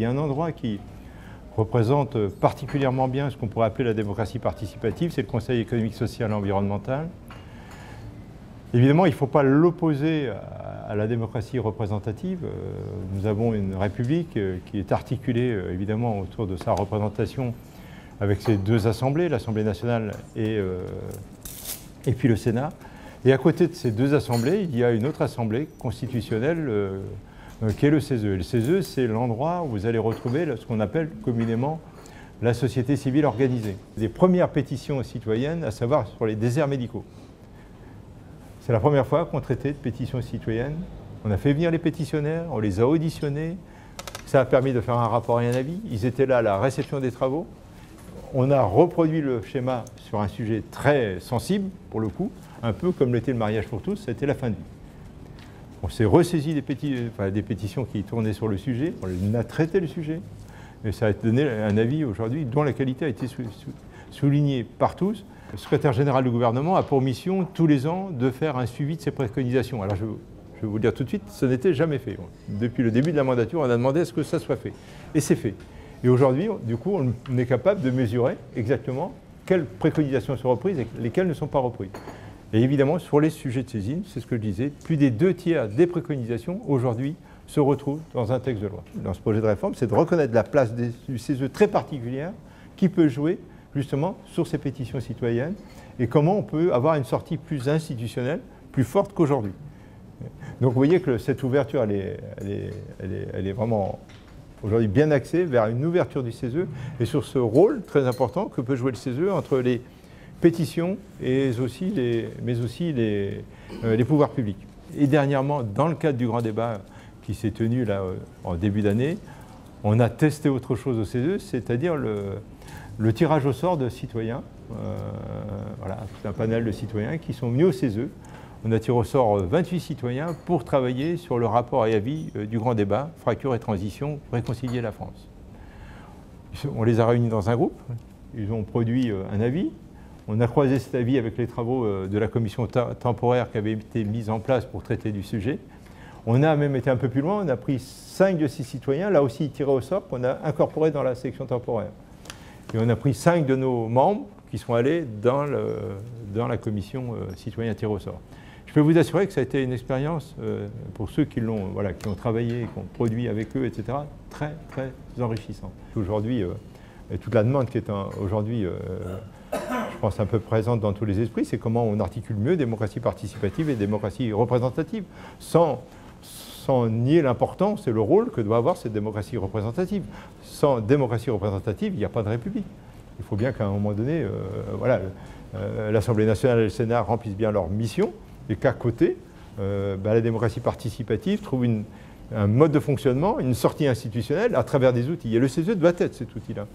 Il y a un endroit qui représente particulièrement bien ce qu'on pourrait appeler la démocratie participative, c'est le Conseil économique, social et environnemental. Évidemment, il ne faut pas l'opposer à la démocratie représentative. Nous avons une République qui est articulée évidemment autour de sa représentation avec ses deux assemblées, l'Assemblée nationale et puis le Sénat. Et à côté de ces deux assemblées, il y a une autre assemblée constitutionnelle qui est le CESE. Et le CESE, c'est l'endroit où vous allez retrouver ce qu'on appelle communément la société civile organisée. Des premières pétitions citoyennes, à savoir sur les déserts médicaux. C'est la première fois qu'on traitait de pétitions citoyennes. On a fait venir les pétitionnaires, on les a auditionnés. Ça a permis de faire un rapport et un avis. Ils étaient là à la réception des travaux. On a reproduit le schéma sur un sujet très sensible, pour le coup, un peu comme l'était le mariage pour tous, c'était la fin de vie. On s'est ressaisi des pétitions qui tournaient sur le sujet, on a traité le sujet, et ça a donné un avis aujourd'hui dont la qualité a été soulignée par tous. Le secrétaire général du gouvernement a pour mission tous les ans de faire un suivi de ces préconisations. Alors je vais vous le dire tout de suite, ce n'était jamais fait. Depuis le début de la mandature, on a demandé à ce que ça soit fait. Et c'est fait. Et aujourd'hui, du coup, on est capable de mesurer exactement quelles préconisations sont reprises et lesquelles ne sont pas reprises. Et évidemment, sur les sujets de saisine, c'est ce que je disais, plus des 2/3 des préconisations, aujourd'hui, se retrouvent dans un texte de loi. Dans ce projet de réforme, c'est de reconnaître la place du CESE très particulière qui peut jouer justement sur ces pétitions citoyennes et comment on peut avoir une sortie plus institutionnelle, plus forte qu'aujourd'hui. Donc vous voyez que cette ouverture, elle est vraiment aujourd'hui bien axée vers une ouverture du CESE et sur ce rôle très important que peut jouer le CESE entre les pétitions mais aussi les pouvoirs publics. Et dernièrement, dans le cadre du grand débat qui s'est tenu là en début d'année, on a testé autre chose au CESE, c'est-à-dire le tirage au sort de citoyens. Voilà, c'est un panel de citoyens qui sont venus au CESE. On a tiré au sort 28 citoyens pour travailler sur le rapport et avis du grand débat, fracture et transition, réconcilier la France. On les a réunis dans un groupe, ils ont produit un avis. On a croisé cet avis avec les travaux de la commission temporaire qui avait été mise en place pour traiter du sujet. On a même été un peu plus loin, on a pris 5 de ces citoyens, là aussi tirés au sort, qu'on a incorporés dans la section temporaire. Et on a pris 5 de nos membres qui sont allés dans la commission citoyen tiré au sort. Je peux vous assurer que ça a été une expérience, pour ceux qui ont travaillé, qui ont produit avec eux, etc., très, très enrichissante. Aujourd'hui, toute la demande qui est aujourd'hui, je pense, un peu présente dans tous les esprits, c'est comment on articule mieux démocratie participative et démocratie représentative, sans nier l'importance et le rôle que doit avoir cette démocratie représentative. Sans démocratie représentative, il n'y a pas de République. Il faut bien qu'à un moment donné, l'Assemblée nationale et le Sénat remplissent bien leur mission, et qu'à côté, la démocratie participative trouve un mode de fonctionnement, une sortie institutionnelle à travers des outils. Et le CESE doit être cet outil-là.